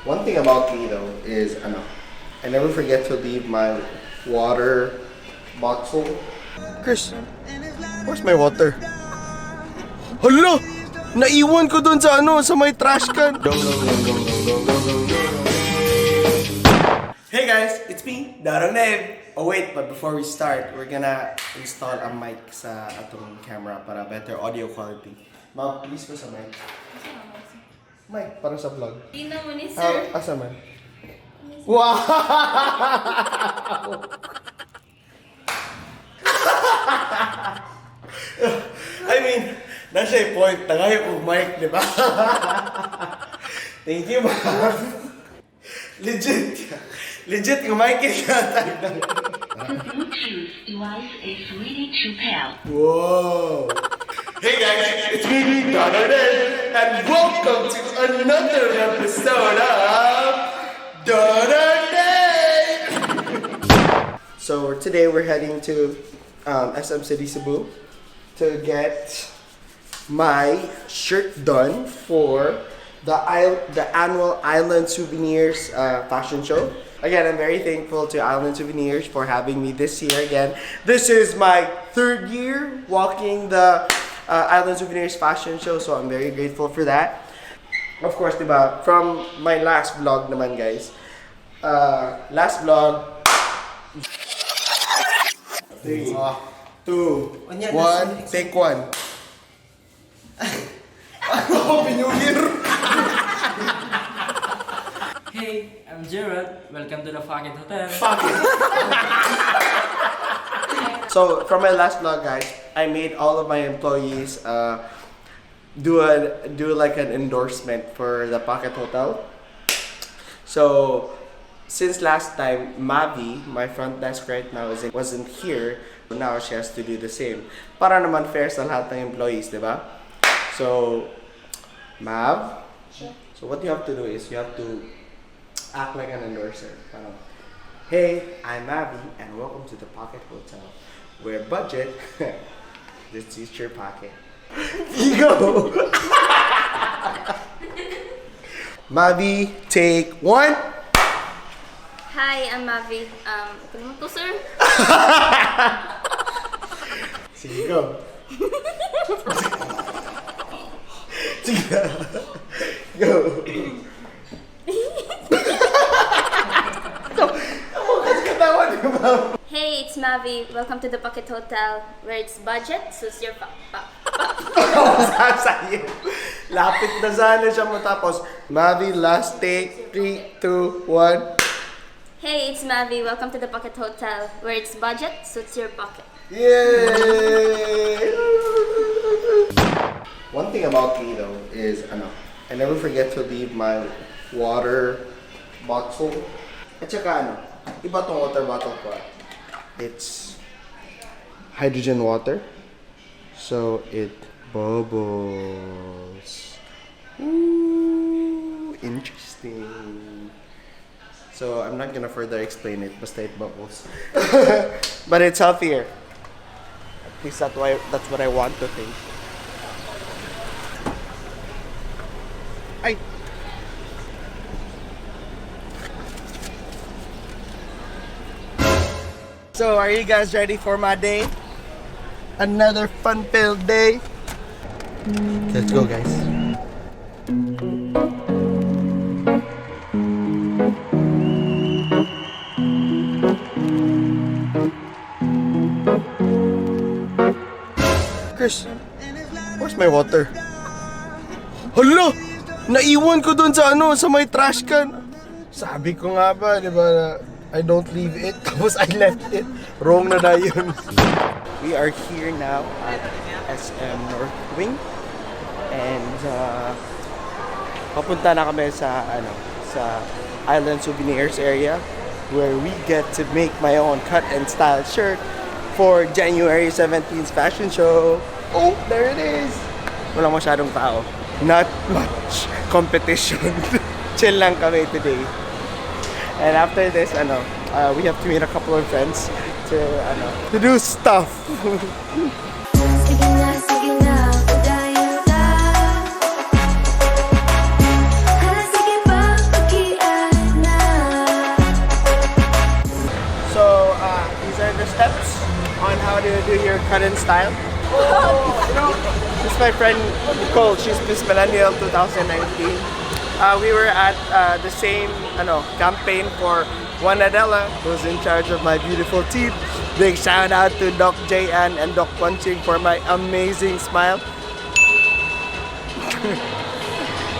One thing about me though is I never forget to leave my water bottle. Chris, where's my water? Hala! Naiwan ko dun sa sa may trash can. Hey guys, it's me, Darong Neve. Oh wait, but before we start, we're gonna install a mic sa atong camera para better audio quality. Ma, please ko sa mic. Mic, para sa vlog. Tina mo ni sir. Asa man? Wow! I mean, nasa yung point. Tagay kong mic, di ba? Thank you, ma'am. Legit. Legit yung mic ka. The Bluetooth device is ready to pair. Whoa! Hey guys, it's me, Donald, and welcome to another episode of Donald. So today we're heading to SM City, Cebu to get my shirt done for the annual Island Souvenirs fashion show. Again, I'm very thankful to Island Souvenirs for having me this year again. This is my third year walking the Island Souvenirs fashion show, so I'm very grateful for that. Of course, diba, from my last vlog naman, guys. Last vlog. 3, 2, 1, take 1. Happy New Year! Hey, I'm Gerald. Welcome to the Fucking Hotel. So, from my last vlog, guys, I made all of my employees do like an endorsement for the Pocket Hotel. So, since last time, Mavi, my front desk right now, wasn't here. Now she has to do the same. Para naman fair sa lahat ng employees, di ba? So, Mav, so what you have to do is you have to act like an endorser. Hey, I'm Mavi, and welcome to the Pocket Hotel, where budget, this is your pocket. You go! Mavi, take 1. Hi, I'm Mavi. Ano to, sir? Sige, go. Sige. Go. Hey, it's Mavi. Welcome to the Pocket Hotel, where it's budget, suits your Sa'yo. Lapit na sana siya matapos. Mavi, last take. 3, 2, 1. Hey, it's Mavi. Welcome to the Pocket Hotel, where it's budget, suits your pocket. Yay! One thing about me though is I never forget to leave my water bottle. At saka iba tong water bottle ko. It's hydrogen water. So it bubbles. Ooh, interesting. So I'm not gonna further explain it, basta it bubbles. But it's healthier. At least that's what I want to think. Ay. So are you guys ready for my day? Another fun-filled day. Let's go, guys. Chris, where's my water? Hala! Naiwan ko dun sa sa may trash can. Sabi ko nga ba, di ba, na I don't leave it. Tapos I left it. Wrong na yun. We are here now at SM North Wing. And papunta na kami sa Island Souvenirs area, where we get to make my own cut and style shirt for January 17th fashion show. Oh, there it is. Walang masyadong tao. Not much competition. Chill lang kami today. And after this, we have to meet a couple of friends to do stuff. current style. This is my friend Nicole. She's Miss Millennial 2019. We were at the same campaign for Juan Adela, who's in charge of my beautiful teeth. Big shout out to Doc JN and Doc Punching for my amazing smile.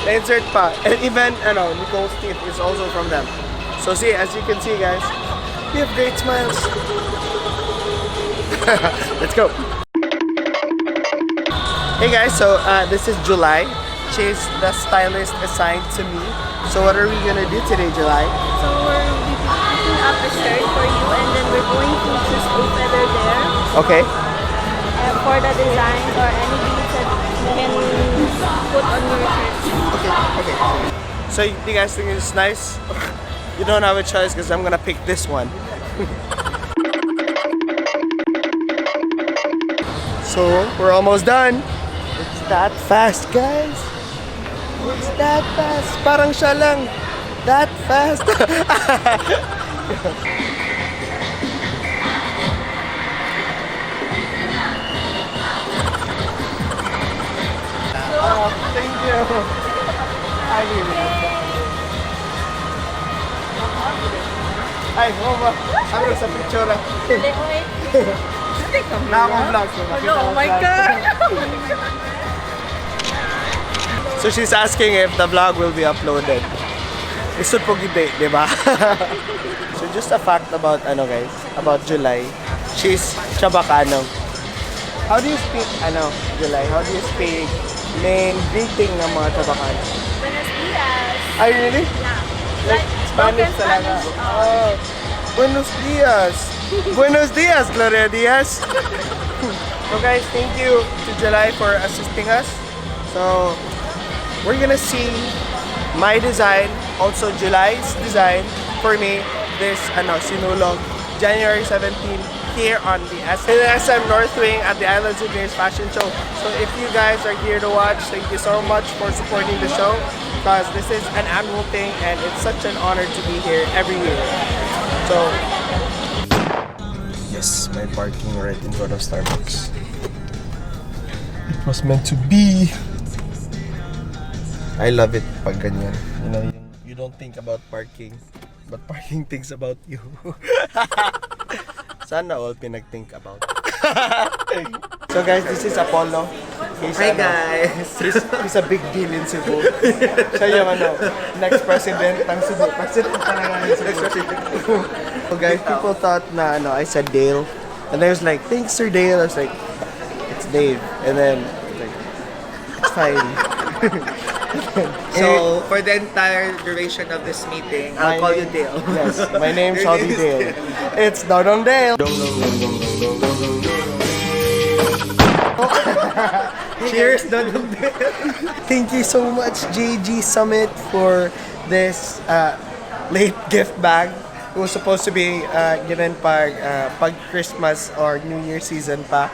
Insert pa. And even Nicole's teeth is also from them. So see, as you can see guys, we have great smiles. Let's go. Hey guys, so this is July. She's the stylist assigned to me. So what are we gonna do today, July? So we're picking up a shirt for you, and then we're going to choose a feather there Okay. for the designs or any beads that you can put on your shirt. Okay. So you guys think it's nice? You don't have a choice because I'm gonna pick this one. So we're almost done. It's that fast, guys. It's that fast. Parang siya lang. That fast. Oh, thank you. I really love that. Ay, ba? Ano sa picture? Na akong vlog. Oh my God! So she's asking if the vlog will be uploaded. Isod po gid, di ba? So just a fact about guys, about July. She's Chabacano. How do you speak July? How do you speak main greeting ng mga Chabacano? Buenos dias! Ay, really? Yeah. Like Spanish talaga. Oh. Buenos dias. Buenos dias, Gloria Diaz. So guys, thank you to July for assisting us. So we're gonna see my design, also July's design for me. This sinulog January 17 here on the SM North Wing at the Island Souvenirs Fashion Show. So if you guys are here to watch, thank you so much for supporting the show, because this is an annual thing and it's such an honor to be here every year. So yes, my parking right in front of Starbucks. It was meant to be. I love it pag ganyan. You don't think about parking, but parking thinks about you. Sana all pinag-think about. So guys, this is Apollo. Hi guys! He's a big deal in Cebu. Siya yung next president ng Cebu. President pa nga ng Cebu. So guys, people thought na I said Dale. And I was like, thanks Sir Dale. I was like, it's Dave. And then, like, it's fine. So, for the entire duration of this meeting, I'll call you Dale. Yes, my name shall be Dale. It's Dodong Dale. Cheers, Dodong Dale. Thank you so much, JG Summit, for this late gift bag. It was supposed to be given pag Christmas or New Year season pa.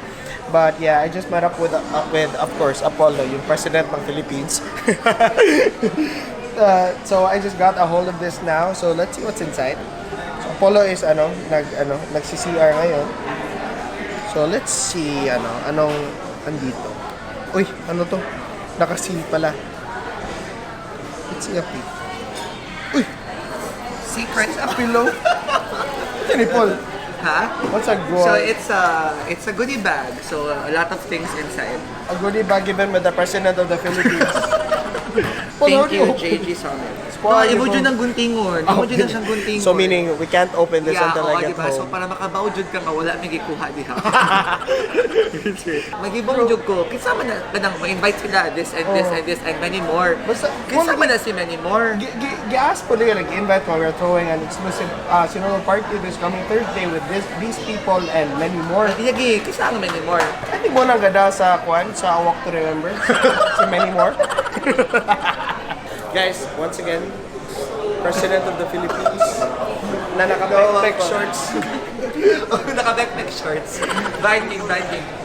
But yeah, I just met up with of course Apollo, yung president ng Philippines. So I just got a hold of this now. So let's see what's inside. So Apollo is nagsi-CR ngayon. So let's see anong andito. Uy, ano to? Naka-C pala. Let's see a peek. Uy, Secrets a pillow. Paul. Huh? What's a gold? So it's a goodie bag. So a lot of things inside. A goodie bag given by the President of the Philippines. Thank you, JG Summit. No, ibo-jud ng guntingon. Ibo-jud na siyang guntingon. So meaning we can't open this until I get diba? So home. para makabaw-jud ka nga, wala may gikuha diha. Magibong jud ko. Kisama na kanang ma-invite sila this and this and this and many more. Basta Kisama na si many more. Gi-ask po nila nag-invite mo. We're throwing an exclusive sinulong party this coming Thursday with these people and many more. Yagi, kisama many more. Hindi mo nang gada sa sa A Walk to Remember. Si many more. Guys, once again, President of the Philippines na naka-backpack shorts. Naka-backpack shorts. Binding.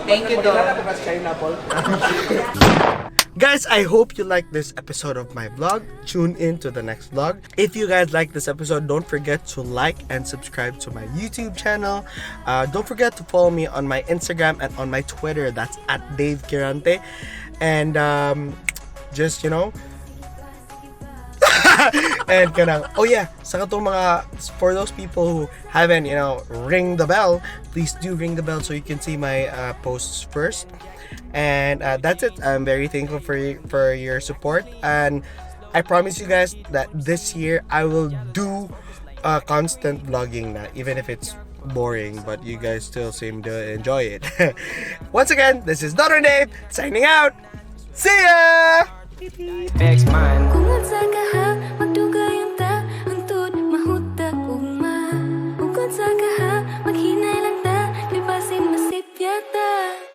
Thank you, Dog. China, Paul. Guys, I hope you like this episode of my vlog. Tune in to the next vlog. If you guys like this episode, don't forget to like and subscribe to my YouTube channel. Don't forget to follow me on my Instagram and on my Twitter. That's at Dave Kirante. And just, you know, and kanang, oh yeah, sa katong mga, for those people who haven't, you know, ring the bell, please do ring the bell so you can see my posts first. And that's it. I'm very thankful for your support, and I promise you guys that this year I will do constant vlogging na, even if it's boring, but you guys still seem to enjoy it. Once again, this is Dr. Dave signing out. See ya! Kung at saan ka